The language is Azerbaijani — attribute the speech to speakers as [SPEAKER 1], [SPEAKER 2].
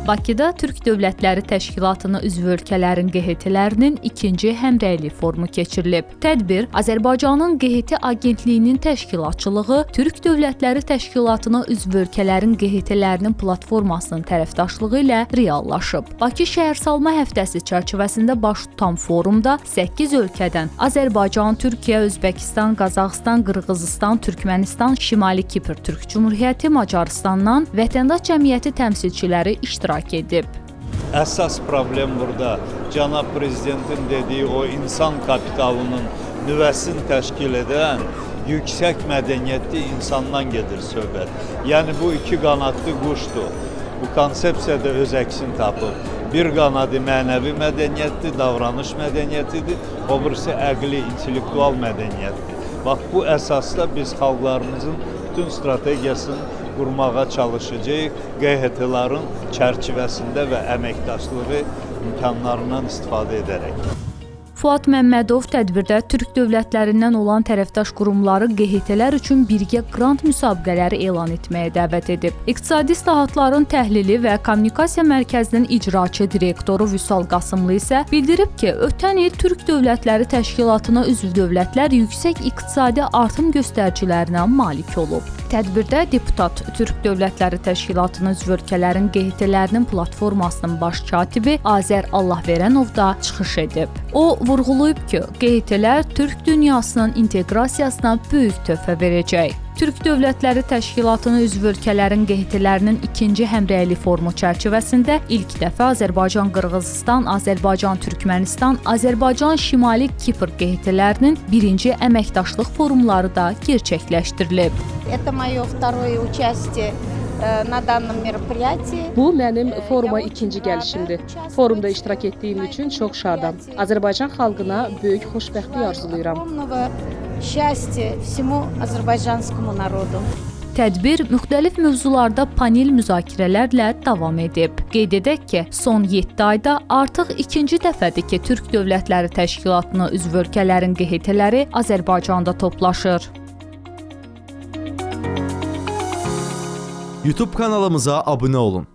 [SPEAKER 1] Bakıda Türk Dövlətləri Təşkilatına üzv ölkələrin QHT-lərinin ikinci həmrəylik forumu keçirilib. Tədbir Azərbaycanın QHT Agentliyinin təşkilatçılığı, Türk Dövlətləri Təşkilatına üzv ölkələrin QHT-lərinin platformasının tərəfdaşlığı ilə reallaşıb. Bakı şəhərsalma həftəsi çərçivəsində baş tutan forumda 8 ölkədən Azərbaycan, Türkiyə, Özbəkistan, Qazaxıstan, Qırğızıstan, Türkmənistan, Şimali Kipr Türk Cümhuriyyəti, Macarıstandan vətəndaş cəmiyyəti təmsilçiləri iştirak edib.
[SPEAKER 2] Əsas problem burada Cənab Prezidentin dediyi o insan kapitalının nüvəsini təşkil edən yüksək mədəniyyətli insandan gedir söhbət. Yəni bu iki qanadlı quşdur. Bu konsepsiyada öz əksini tapıb. Bir qanadı mənəvi mədəniyyətdir, davranış mədəniyyətidir, o birisi əqli, intellektual mədəniyyətdir. Bax, bu əsasda biz xalqlarımızın bütün strategiyasını qurmağa çalışacağıq, QHT-ların çərçivəsində və əməkdaşlığı imkanlarından istifadə edərək.
[SPEAKER 1] Fuad Məmmədov tədbirdə Türk dövlətlərindən olan tərəfdaş qurumları QHT-lər üçün birgə qrant müsabiqələri elan etməyə dəvət edib. İqtisadi İslahatların Təhlili və Kommunikasiya Mərkəzinin icraçı direktoru Vüsal Qasımlı isə bildirib ki, ötən il Türk Dövlətləri Təşkilatına üzv dövlətlər yüksək iqtisadi artım göstəricilərinə malik olub. Tədbirdə deputat Türk Dövlətləri Təşkilatına üzv ölkələrin QHT-lərinin platformasının baş katibi Azər Allahverənov da çıxış edib. O vurğulayıb ki, QHT-lər Türk dünyasının inteqrasiyasına böyük töhfə verəcək. Türk Dövlətləri Təşkilatına üzv ölkələrin QHT-lərinin ikinci həmrəylik forumu çərçivəsində ilk dəfə Azərbaycan, Qırğızıstan, Azərbaycan, Türkmənistan, Azərbaycan, Şimali Kipr QHT-lərinin birinci əməkdaşlıq forumları da gerçəkləşdirilib.
[SPEAKER 3] Это мое второе участие на данном мероприятии.
[SPEAKER 4] Bu mənim foruma ikinci gəlişimdir. Forumda iştirak etdiyim üçün çox şadam. Azərbaycan xalqına böyük xoşbəxtlik arzulayıram.
[SPEAKER 3] Счастья всему азербайджанскому народу.
[SPEAKER 1] Tədbir müxtəlif mövzularda panel müzakirələrlə davam edib. Qeyd edək ki, son 7 ayda artıq ikinci dəfədir ki, Türk Dövlətləri Təşkilatına üzv ölkələrin QHT-ləri Azərbaycanda toplaşır.
[SPEAKER 5] YouTube kanalımıza abunə olun.